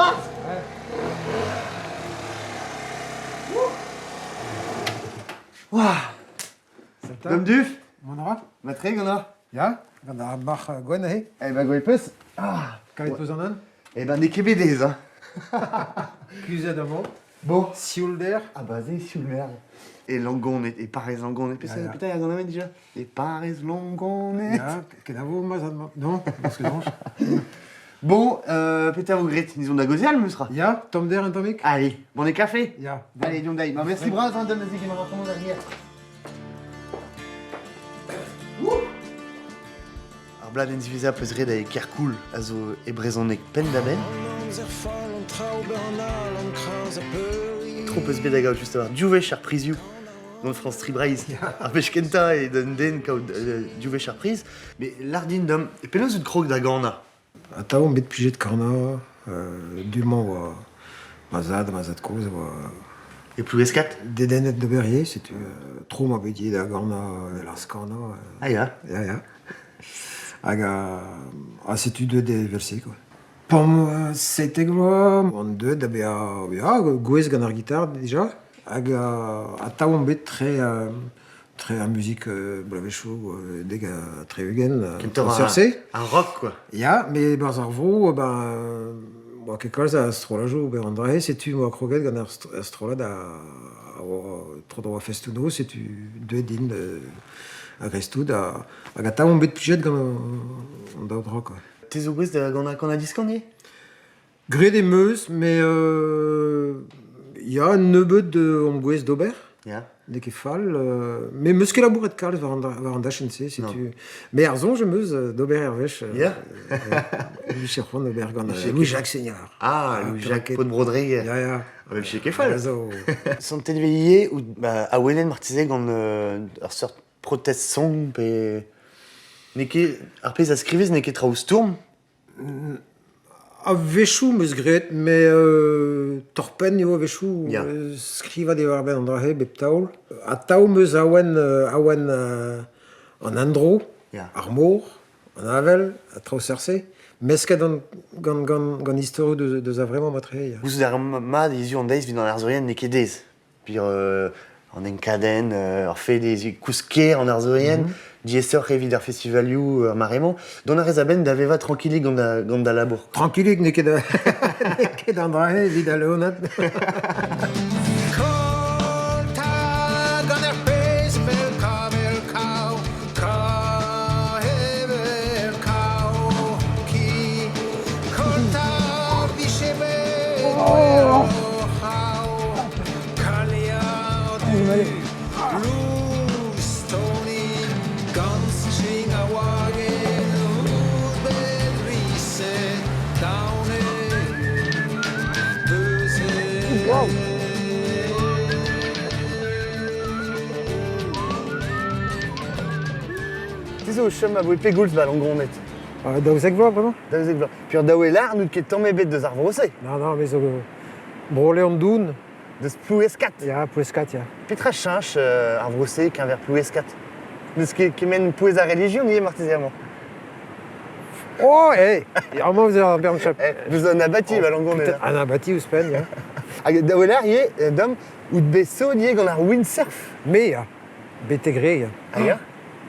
start? Wauw. Dom duf? Monra? Matré, Gona? Ja? Gant ar bach gwen ahe? Eh ben, gwey peus. Ah. Kavet peus an an? Eh ben, ne ket bedez, hein. Kuzet amo? Bon. Sioul der? Ah bah, c'est sur merde. Et langonet, et parez langonet. Ja. Putain, y'a gonna déjà. Et parez langonet. Ja, ket a vo maz an... Non, parce que non. Bon, Peter Ogret, ils ont d'agozial, musra. Ja, tom der en tomik? Allez, bon, des cafés. Ja. Allez, Hyundai. Bah, merci, Bras, hein, donne qui m'a raconté derrière. Ar blad en divisa peus red a kerkoul a zo e brezonek pen da ben. Trop peus bet a gav just avar diouvech ar prizioù gant France Tribreiz. Ar pech kenta e den kaout diouvech ar priz. Mais lardin dom, e penaos out krog da gana. A taou bet pujet karna, du-mañ oa mazad koz oa... E ploueskat. Dedennet de berrier, setu tro ma betiet da garna las karna. Ah ya. Ja. Hag a setu deuet de verse, quoi. Pam seiteg vloa, an deuet da be gwez gant ar gitar, deja. Hag a taou bet tre a muzik blavechou, deg a tre eugen, concerse. Un rock, quoi. Ja, me barz ar vro, boa ket kalz a astrolajo ober an dra, setu moa kroget gant ar astrolad a tro droa festouno, setu deuet din a grestout, hag a taou bet pujet gant an daou dra, quoi. Te zo gwez da gant a diskanye? Gret e meus, me ya un nebeut on gwez d'ober, Ya. ne ket fall, me meus ket labouret kalz war an dachense, setu... Me ar zonj meus d'ober hervech, Ya. Michel Juan d'ober gant Louis-Jacques Seigneur. Ah, Louis-Jacques Pot de Brodreg. Ja. Je sais qu'est fall. Zo... Sont telveillé ou a welen martizeg gant ar sort protest song pe... Ne ket... Ar pez a skrivez ne ket traoù stourm? A vechou meus gret, me torpen yo a vechou Ya. skrivat eo ar ben an drahe bep taoul. A taou meus awen an andro, Ya. ar mor, an avel, a trao serse. Mesket gant historio deus a vremañ matre. Vous ar mad izu an deiz vid an arzorien ne ket dez. Puis an enkaden, ar fe des kousker an arzorien, diestor evit ar festivalioù ar maremañ. Don ar rezaben da veva tranquillik gant da labour. Tranquillik ne ket an drahe vid a leonat. Te zo chom a voe pegoulz ba langonet. Daouzek vloaz, bremañ? Daouzek vla. Puis ar daou e lar n'out ket tamm ebet deus ar vrose. Non, mais zo brole an doun. Deus ploueskat. Ja, poueskat, ja. Petra chanch ar vrose qu'un ver ploueskat. Deus ket men pouez a religion nie martiziamant. Oh, ar mañ veze ar bern chap. Deus an abati ba langonet. An abati ouzpen, ja. Hag daou e lar ie, dom, out beso nie gant ar windsurf. Me, ja. Betegre, ja. Ah ya?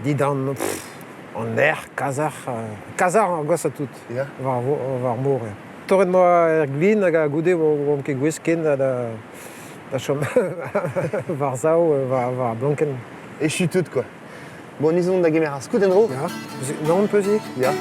Dit an kazar ar gos a tout. Ya. Var mor, ja. Torret moa er glin hag a goude oam ket gwez ken da chom var zao, var blanken. Et chutout, quoi. Bon, nizon da gemer ar skoudenro. Ja. Non, peuzik? Ya.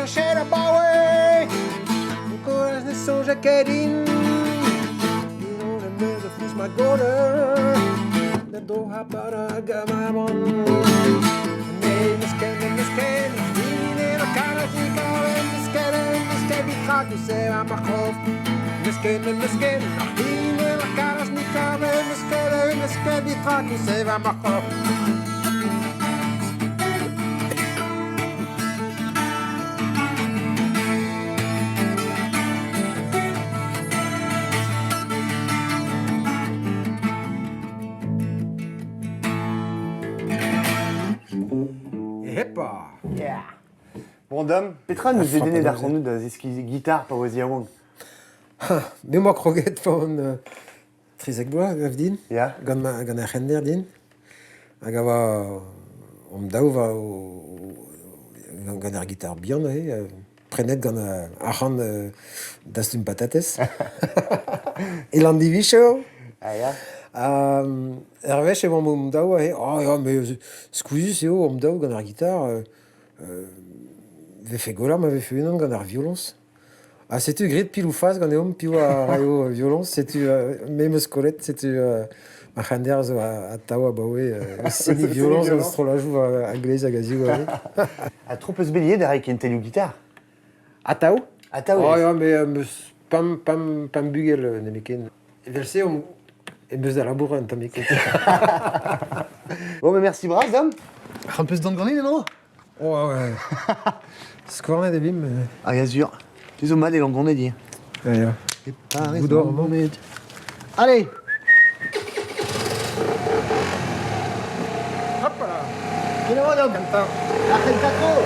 Cher a bawe, coraz ne sonja kerin. You know the mother fus ma gona, the doha para gamamon. Ne mesken, in a cara chica, mesken bitra tu se ma khof. Mesken, Martine, la Kalashnikov, Mesken, Mitra, qui s'est va Markov. Heppa! Yeah. Bon, Dom, Petra nous a donné d'ar nous da zeski guitare pa oa ziaouan. Me moa kroget von trizek boa, gav din. Ya. Gant ar c'hender din. Hag ava daou va gant ar gitar bihan prenet gant ar c'han dastum patates. Elan divicho. Ah ya. Er vech evan daou oh ya, me skouzus eo daou gant ar gitar vefe golar ma vefe unan gant ar violons. Ah, setu grit pil ou faz gant eom piou a raio violons, setu me meus kollet, setu ma c'hander zo a tao a baoe seni violons an strolajou a glez hag a zio A trop eus beliet da raik entelioù guitare. A tao? A tao Oh ez. ya, me meus pam bugel nemeken. Evelse om e meus da labour an tameket. Bon, mais merci bras, Dom. Un peu ce dent de grenouille, non? Oh ouais. Skwarnet e bim. Ah, ya zur. Tu zo mal e langon edi. Ja, ja. Boudor, allez. Hop là. Viens, Dom. Attends. Arrête pas trop.